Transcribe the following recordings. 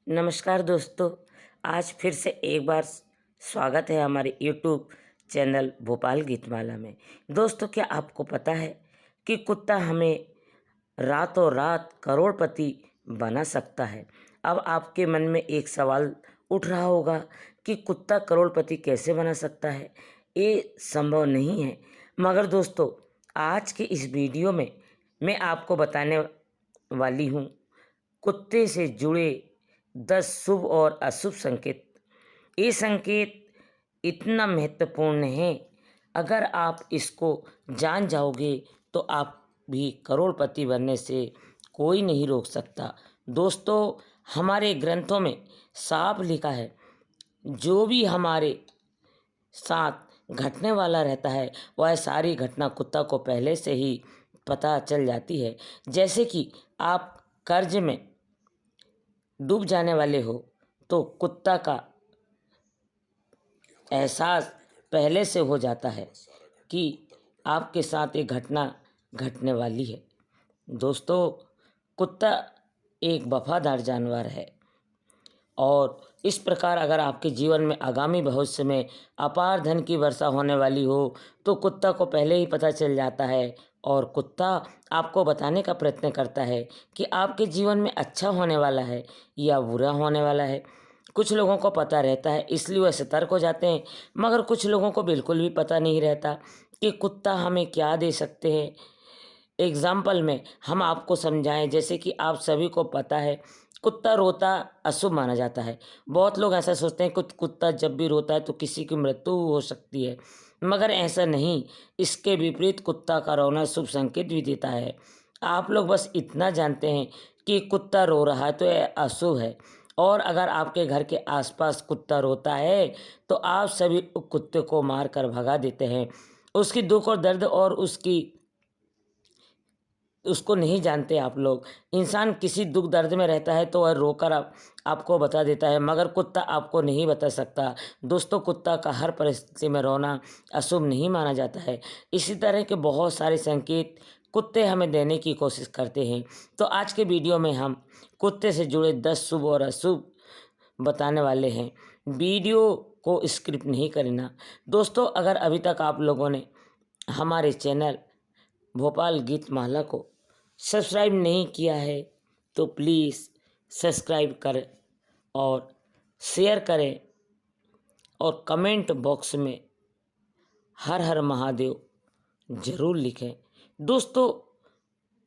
नमस्कार दोस्तों। आज फिर से एक बार स्वागत है हमारे यूट्यूब चैनल भोपाल गीतमाला में। दोस्तों, क्या आपको पता है कि कुत्ता हमें रातों रात करोड़पति बना सकता है। अब आपके मन में एक सवाल उठ रहा होगा कि कुत्ता करोड़पति कैसे बना सकता है। ये संभव नहीं है। मगर दोस्तों, आज के इस वीडियो में मैं आपको बताने वाली हूँ कुत्ते से जुड़े 10 शुभ और अशुभ संकेत। ये संकेत इतना महत्वपूर्ण है, अगर आप इसको जान जाओगे तो आप भी करोड़पति बनने से कोई नहीं रोक सकता। दोस्तों, हमारे ग्रंथों में साफ लिखा है, जो भी हमारे साथ घटने वाला रहता है वह सारी घटना कुत्ता को पहले से ही पता चल जाती है। जैसे कि आप कर्ज में डूब जाने वाले हो तो कुत्ता का एहसास पहले से हो जाता है कि आपके साथ एक घटना घटने वाली है। दोस्तों, कुत्ता एक वफादार जानवर है और इस प्रकार अगर आपके जीवन में आगामी भविष्य में अपार धन की वर्षा होने वाली हो तो कुत्ता को पहले ही पता चल जाता है और कुत्ता आपको बताने का प्रयत्न करता है कि आपके जीवन में अच्छा होने वाला है या बुरा होने वाला है। कुछ लोगों को पता रहता है, इसलिए वह सतर्क हो जाते हैं, मगर कुछ लोगों को बिल्कुल भी पता नहीं रहता कि कुत्ता हमें क्या दे सकते हैं। एग्जाम्पल में हम आपको समझाएं, जैसे कि आप सभी को पता है कुत्ता रोता अशुभ माना जाता है। बहुत लोग ऐसा सोचते हैं कुछ कुत्ता जब भी रोता है तो किसी की मृत्यु हो सकती है, मगर ऐसा नहीं। इसके विपरीत कुत्ता का रोना शुभ संकेत भी देता है। आप लोग बस इतना जानते हैं कि कुत्ता रो रहा है तो यह अशुभ है, और अगर आपके घर के आसपास कुत्ता रोता है तो आप सभी कुत्ते को मार कर भगा देते हैं। उसकी दुख और दर्द और उसको नहीं जानते आप लोग। इंसान किसी दुख दर्द में रहता है तो वह रोकर आपको बता देता है, मगर कुत्ता आपको नहीं बता सकता। दोस्तों, कुत्ता का हर परिस्थिति में रोना अशुभ नहीं माना जाता है। इसी तरह के बहुत सारे संकेत कुत्ते हमें देने की कोशिश करते हैं। तो आज के वीडियो में हम कुत्ते से जुड़े 10 शुभ और अशुभ बताने वाले हैं। वीडियो को स्किप नहीं करना। दोस्तों, अगर अभी तक आप लोगों ने हमारे चैनल भोपाल गीतमाला को सब्सक्राइब नहीं किया है तो प्लीज़ सब्सक्राइब करें और शेयर करें और कमेंट बॉक्स में हर हर महादेव ज़रूर लिखें। दोस्तों,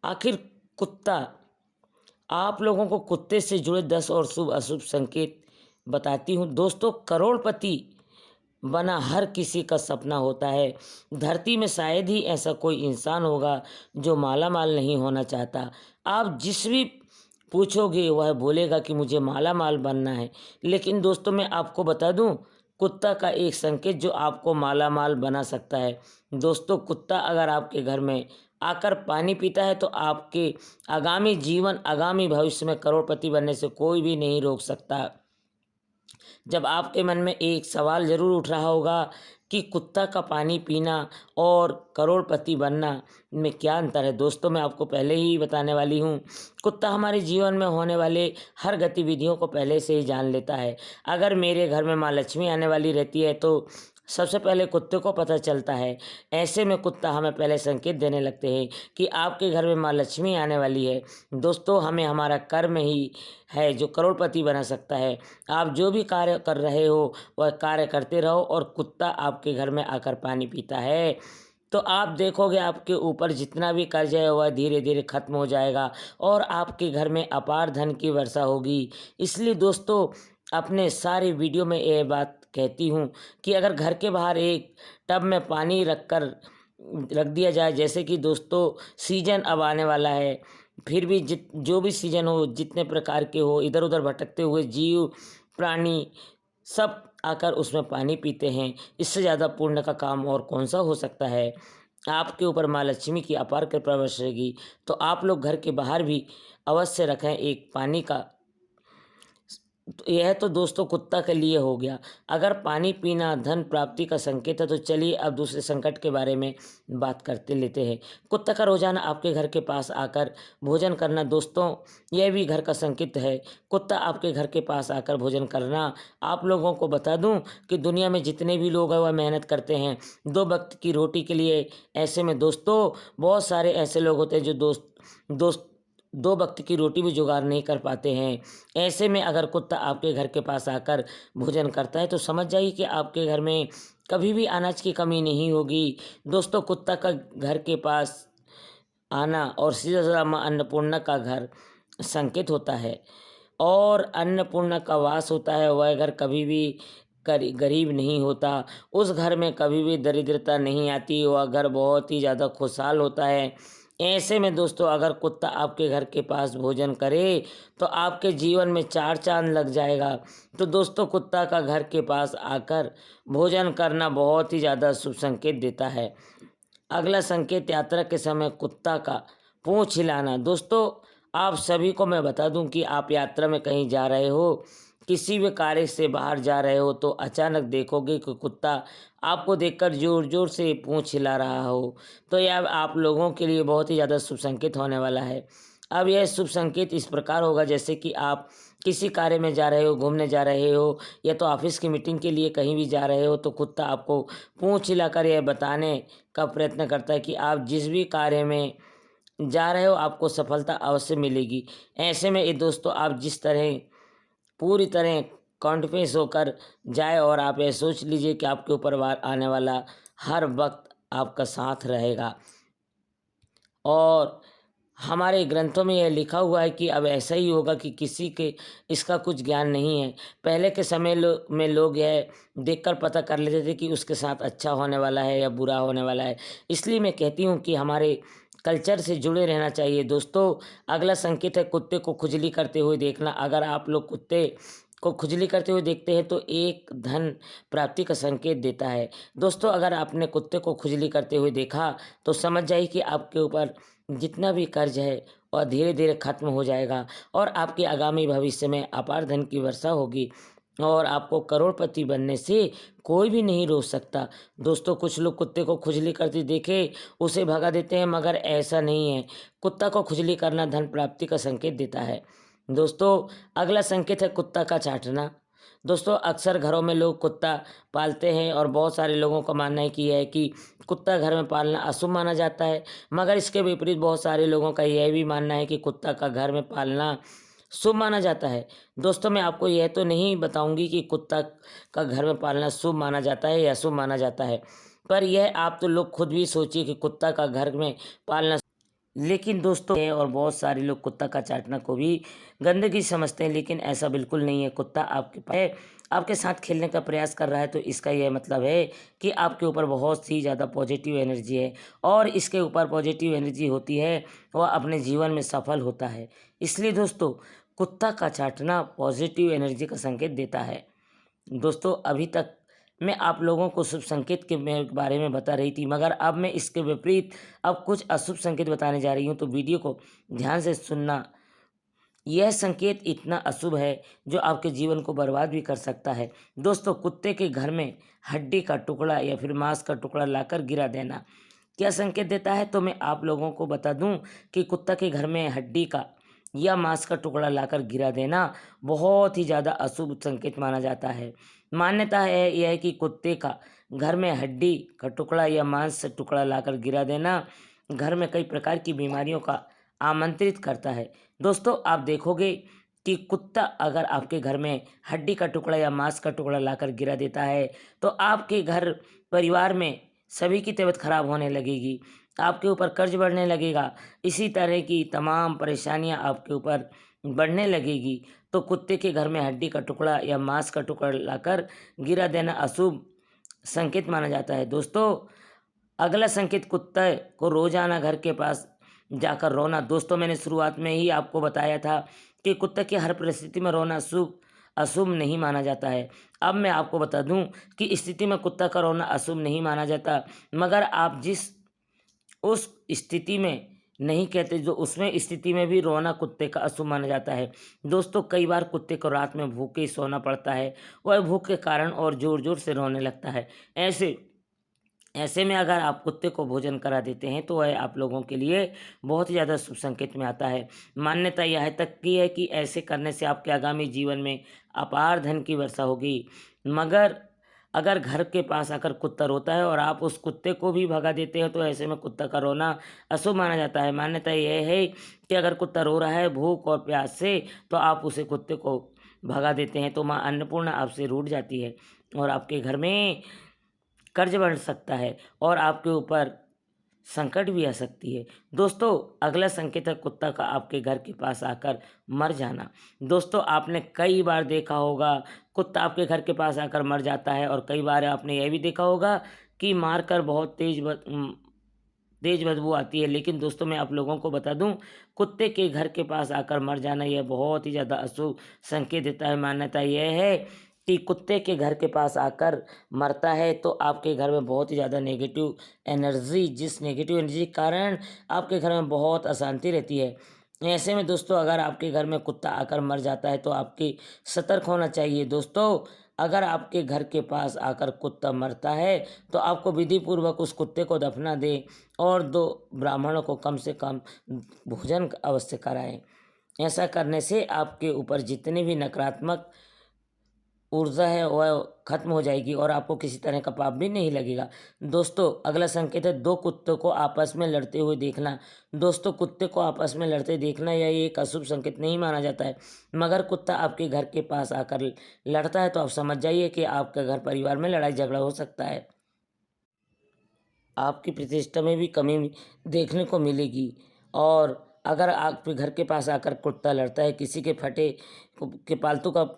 आखिर कुत्ता, आप लोगों को कुत्ते से जुड़े 10 और शुभ अशुभ संकेत बताती हूँ। दोस्तों, करोड़पति बना हर किसी का सपना होता है। धरती में शायद ही ऐसा कोई इंसान होगा जो माला माल नहीं होना चाहता। आप जिस भी पूछोगे वह बोलेगा कि मुझे माला माल बनना है। लेकिन दोस्तों, मैं आपको बता दूं, कुत्ता का एक संकेत जो आपको माला माल बना सकता है। दोस्तों, कुत्ता अगर आपके घर में आकर पानी पीता है तो आपके आगामी जीवन, आगामी भविष्य में करोड़पति बनने से कोई भी नहीं रोक सकता। जब आपके मन में एक सवाल ज़रूर उठ रहा होगा कि कुत्ता का पानी पीना और करोड़पति बनना में क्या अंतर है। दोस्तों, मैं आपको पहले ही बताने वाली हूँ, कुत्ता हमारे जीवन में होने वाले हर गतिविधियों को पहले से ही जान लेता है। अगर मेरे घर में माँ लक्ष्मी आने वाली रहती है तो सबसे पहले कुत्ते को पता चलता है। ऐसे में कुत्ता हमें पहले संकेत देने लगते हैं कि आपके घर में माँ लक्ष्मी आने वाली है। दोस्तों, हमें हमारा कर्म ही है जो करोड़पति बना सकता है। आप जो भी कार्य कर रहे हो वह कार्य करते रहो और कुत्ता आपके घर में आकर पानी पीता है तो आप देखोगे आपके ऊपर जितना भी कर्ज है वह धीरे धीरे खत्म हो जाएगा और आपके घर में अपार धन की वर्षा होगी। इसलिए दोस्तों, अपने सारे वीडियो में ये बात कहती हूँ कि अगर घर के बाहर एक टब में पानी रख दिया जाए, जैसे कि दोस्तों सीजन अब आने वाला है, फिर भी जो भी सीजन हो, जितने प्रकार के हो, इधर उधर भटकते हुए जीव प्राणी सब आकर उसमें पानी पीते हैं। इससे ज़्यादा पुण्य का काम और कौन सा हो सकता है। आपके ऊपर माँ लक्ष्मी की अपार कृपा बरसेगी। तो आप लोग घर के बाहर भी अवश्य रखें एक पानी का तो यह तो दोस्तों कुत्ता के लिए हो गया। अगर पानी पीना धन प्राप्ति का संकेत है तो चलिए अब दूसरे संकट के बारे में बात करते लेते हैं। कुत्ता का रोजाना आपके घर के पास आकर भोजन करना दोस्तों यह भी घर का संकेत है। कुत्ता आपके घर के पास आकर भोजन करना, आप लोगों को बता दूं कि दुनिया में जितने भी लोग हैं वह मेहनत करते हैं 2 वक्त की रोटी के लिए। ऐसे में दोस्तों बहुत सारे ऐसे लोग होते हैं जो दोस्त 2 वक्त की रोटी भी जुगाड़ नहीं कर पाते हैं। ऐसे में अगर कुत्ता आपके घर के पास आकर भोजन करता है तो समझ जाइए कि आपके घर में कभी भी अनाज की कमी नहीं होगी। दोस्तों कुत्ता का घर के पास आना और सीधा सीधा माँ अन्नपूर्णा का घर संकेत होता है और अन्नपूर्णा का वास होता है। वह घर कभी भी गरीब नहीं होता, उस घर में कभी भी दरिद्रता नहीं आती, वह घर बहुत ही ज़्यादा खुशहाल होता है। ऐसे में दोस्तों अगर कुत्ता आपके घर के पास भोजन करे तो आपके जीवन में 4 चांद लग जाएगा। तो दोस्तों कुत्ता का घर के पास आकर भोजन करना बहुत ही ज़्यादा शुभ संकेत देता है। अगला संकेत यात्रा के समय कुत्ता का पूंछ हिलाना। दोस्तों आप सभी को मैं बता दूं कि आप यात्रा में कहीं जा रहे हो, किसी भी कार्य से बाहर जा रहे हो तो अचानक देखोगे कि कुत्ता आपको देखकर जोर जोर से पूंछ हिला रहा हो, तो यह आप लोगों के लिए बहुत ही ज़्यादा शुभ संकेत होने वाला है। अब यह शुभ संकेत इस प्रकार होगा जैसे कि आप किसी कार्य में जा रहे हो, घूमने जा रहे हो या तो ऑफिस की मीटिंग के लिए कहीं भी जा रहे हो तो कुत्ता आपको पूंछ हिलाकर यह बताने का प्रयत्न करता है कि आप जिस भी कार्य में जा रहे हो आपको सफलता अवश्य मिलेगी। ऐसे में ये दोस्तों आप जिस तरह पूरी तरह कॉन्फिडेंस होकर जाए और आप ये सोच लीजिए कि आपके ऊपर आने वाला हर वक्त आपका साथ रहेगा। और हमारे ग्रंथों में यह लिखा हुआ है कि अब ऐसा ही होगा कि किसी के इसका कुछ ज्ञान नहीं है। पहले के समय में लोग यह देखकर पता कर लेते थे कि उसके साथ अच्छा होने वाला है या बुरा होने वाला है। इसलिए मैं कहती हूँ कि हमारे कल्चर से जुड़े रहना चाहिए। दोस्तों अगला संकेत है कुत्ते को खुजली करते हुए देखना। अगर आप लोग कुत्ते को खुजली करते हुए देखते हैं तो एक धन प्राप्ति का संकेत देता है। दोस्तों अगर आपने कुत्ते को खुजली करते हुए देखा तो समझ जाइए कि आपके ऊपर जितना भी कर्ज है वह धीरे धीरे खत्म हो जाएगा और आपके आगामी भविष्य में अपार धन की वर्षा होगी और आपको करोड़पति बनने से कोई भी नहीं रोक सकता। दोस्तों कुछ लोग कुत्ते को खुजली करते देखे उसे भगा देते हैं, मगर ऐसा नहीं है। कुत्ता को खुजली करना धन प्राप्ति का संकेत देता है। दोस्तों अगला संकेत है कुत्ता का चाटना। दोस्तों अक्सर घरों में लोग कुत्ता पालते हैं और बहुत सारे लोगों का मानना है कि यह है कि कुत्ता घर में पालना अशुभ माना जाता है, मगर इसके विपरीत बहुत सारे लोगों का यह भी मानना है कि कुत्ता का घर में पालना शुभ माना जाता है। दोस्तों मैं आपको यह तो नहीं बताऊंगी कि कुत्ता का घर में पालना शुभ माना जाता है या अशुभ माना जाता है, पर यह आप तो लोग खुद भी सोचिए कि कुत्ता का घर में पालना। लेकिन दोस्तों और बहुत सारे लोग कुत्ता का चाटना को भी गंदगी समझते हैं, लेकिन ऐसा बिल्कुल नहीं है। कुत्ता आपके पास है, आपके साथ खेलने का प्रयास कर रहा है तो इसका यह मतलब है कि आपके ऊपर बहुत ही ज़्यादा पॉजिटिव एनर्जी है और इसके ऊपर पॉजिटिव एनर्जी होती है वह अपने जीवन में सफल होता है। इसलिए दोस्तों कुत्ता का चाटना पॉजिटिव एनर्जी का संकेत देता है। दोस्तों अभी तक मैं आप लोगों को शुभ संकेत के बारे में बता रही थी, मगर अब मैं इसके विपरीत अब कुछ अशुभ संकेत बताने जा रही हूँ, तो वीडियो को ध्यान से सुनना। यह संकेत इतना अशुभ है जो आपके जीवन को बर्बाद भी कर सकता है। दोस्तों कुत्ते के घर में हड्डी का टुकड़ा या फिर मांस का टुकड़ा लाकर गिरा देना क्या संकेत देता है, तो मैं आप लोगों को बता दूं कि कुत्ता के घर में हड्डी का या मांस का टुकड़ा लाकर गिरा देना बहुत ही ज़्यादा अशुभ संकेत माना जाता है। मान्यता है यह है कि कुत्ते का घर में हड्डी का टुकड़ा या मांस का टुकड़ा लाकर गिरा देना घर में कई प्रकार की बीमारियों का आमंत्रित करता है। दोस्तों आप देखोगे कि कुत्ता अगर आपके घर में हड्डी का टुकड़ा या मांस का टुकड़ा लाकर गिरा देता है तो आपके घर परिवार में सभी की तबीयत खराब होने लगेगी, आपके ऊपर कर्ज बढ़ने लगेगा, इसी तरह की तमाम परेशानियां आपके ऊपर बढ़ने लगेगी। तो कुत्ते के घर में हड्डी का टुकड़ा या मांस का टुकड़ा लाकर गिरा देना अशुभ संकेत माना जाता है। दोस्तों अगला संकेत कुत्ते को रोजाना घर के पास जाकर रोना। दोस्तों मैंने शुरुआत में ही आपको बताया था कि कुत्ते की हर परिस्थिति में रोना अशुभ नहीं माना जाता है। अब मैं आपको बता दूं कि स्थिति में कुत्ता का रोना अशुभ नहीं माना जाता, मगर आप जिस उस स्थिति में नहीं कहते, जो उसमें स्थिति में भी रोना कुत्ते का अशुभ माना जाता है। दोस्तों कई बार कुत्ते को रात में भूखे ही सोना पड़ता है, वह भूख के कारण और ज़ोर ज़ोर से रोने लगता है। ऐसे ऐसे में अगर आप कुत्ते को भोजन करा देते हैं तो वह आप लोगों के लिए बहुत ही ज़्यादा शुभ संकेत में आता है। मान्यता यह तक की है कि ऐसे करने से आपके आगामी जीवन में अपार धन की वर्षा होगी। मगर अगर घर के पास आकर कुत्ता रोता है और आप उस कुत्ते को भी भगा देते हैं तो ऐसे में कुत्ता का रोना अशुभ माना जाता है। मान्यता यह है कि अगर कुत्ता रो रहा है भूख और प्यास से, तो आप उसे कुत्ते को भगा देते हैं तो माँ अन्नपूर्णा आपसे रूठ जाती है और आपके घर में कर्ज बढ़ सकता है और आपके ऊपर संकट भी आ सकती है। दोस्तों अगला संकेत है कुत्ता का आपके घर के पास आकर मर जाना। दोस्तों आपने कई बार देखा होगा कुत्ता आपके घर के पास आकर मर जाता है, और कई बार आपने यह भी देखा होगा कि मारकर बहुत तेज बदबू आती है। लेकिन दोस्तों मैं आप लोगों को बता दूं, कुत्ते के घर के पास आकर मर जाना यह बहुत ही ज़्यादा अशुभ संकेत देता है। मान्यता यह है कि कुत्ते के घर के पास आकर मरता है तो आपके घर में बहुत ही ज़्यादा नेगेटिव एनर्जी, जिस नेगेटिव एनर्जी के कारण आपके घर में बहुत अशांति रहती है। ऐसे में दोस्तों अगर आपके घर में कुत्ता आकर मर जाता है तो आपकी सतर्क होना चाहिए। दोस्तों अगर आपके घर के पास आकर कुत्ता मरता है तो आपको विधि पूर्वक उस कुत्ते को दफना दें और 2 ब्राह्मणों को कम से कम भोजन अवश्य कराएं। ऐसा करने से आपके ऊपर जितने भी नकारात्मक ऊर्जा है वह खत्म हो जाएगी और आपको किसी तरह का पाप भी नहीं लगेगा। दोस्तों अगला संकेत है 2 कुत्तों को आपस में लड़ते हुए देखना। दोस्तों कुत्ते को आपस में लड़ते देखना यह एक अशुभ संकेत नहीं माना जाता है, मगर कुत्ता आपके घर के पास आकर लड़ता है तो आप समझ जाइए कि आपके घर परिवार में लड़ाई झगड़ा हो सकता है। आपकी प्रतिष्ठा में भी कमी देखने को मिलेगी। और अगर आपके घर के पास आकर कुत्ता लड़ता है, किसी के फटे के पालतू का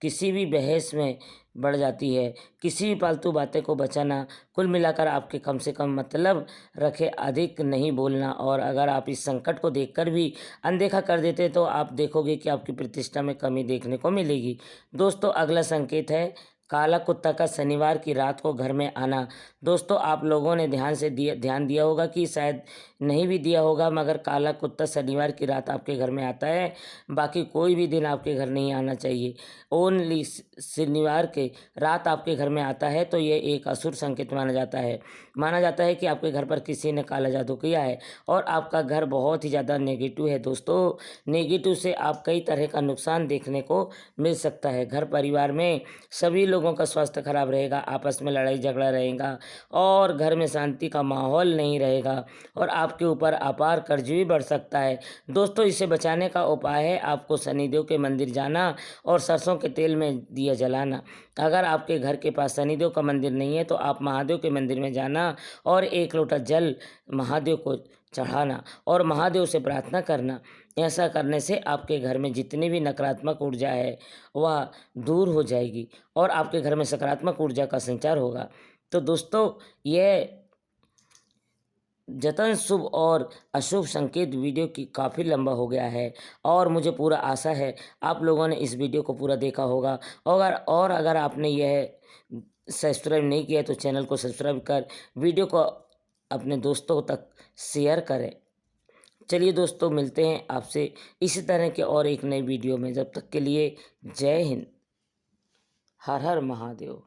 किसी भी बहस में बढ़ जाती है, किसी भी पालतू बातें को बचाना, कुल मिलाकर आपके कम से कम मतलब रखे, अधिक नहीं बोलना। और अगर आप इस संकट को देखकर भी अनदेखा कर देते हैं तो आप देखोगे कि आपकी प्रतिष्ठा में कमी देखने को मिलेगी। दोस्तों अगला संकेत है काला कुत्ता का शनिवार की रात को घर में आना। दोस्तों आप लोगों ने ध्यान दिया होगा कि शायद नहीं भी दिया होगा, मगर काला कुत्ता शनिवार की रात आपके घर में आता है, बाकी कोई भी दिन आपके घर नहीं आना चाहिए। ओनली शनिवार के रात आपके घर में आता है तो ये एक असुर संकेत माना जाता है। माना जाता है कि आपके घर पर किसी ने काला जादू किया है और आपका घर बहुत ही ज़्यादा नेगेटिव है। दोस्तों नेगेटिव से आप कई तरह का नुकसान देखने को मिल सकता है। घर परिवार में सभी लोगों का स्वास्थ्य खराब रहेगा, आपस में लड़ाई झगड़ा रहेगा और घर में शांति का माहौल नहीं रहेगा और आपके ऊपर अपार कर्ज भी बढ़ सकता है। दोस्तों इसे बचाने का उपाय है आपको शनिदेव के मंदिर जाना और सरसों के तेल में दिया जलाना। अगर आपके घर के पास शनिदेव का मंदिर नहीं है तो आप महादेव के मंदिर में जाना और 1 लोटा जल महादेव को चढ़ाना और महादेव से प्रार्थना करना। ऐसा करने से आपके घर में जितनी भी नकारात्मक ऊर्जा है वह दूर हो जाएगी और आपके घर में सकारात्मक ऊर्जा का संचार होगा। तो दोस्तों यह जतन शुभ और अशुभ संकेत वीडियो की काफ़ी लंबा हो गया है और मुझे पूरा आशा है आप लोगों ने इस वीडियो को पूरा देखा होगा। अगर आपने यह सब्सक्राइब नहीं किया तो चैनल को सब्सक्राइब कर वीडियो को अपने दोस्तों तक शेयर करें। चलिए दोस्तों मिलते हैं आपसे इसी तरह के और एक नई वीडियो में। जब तक के लिए जय हिंद, हर हर महादेव।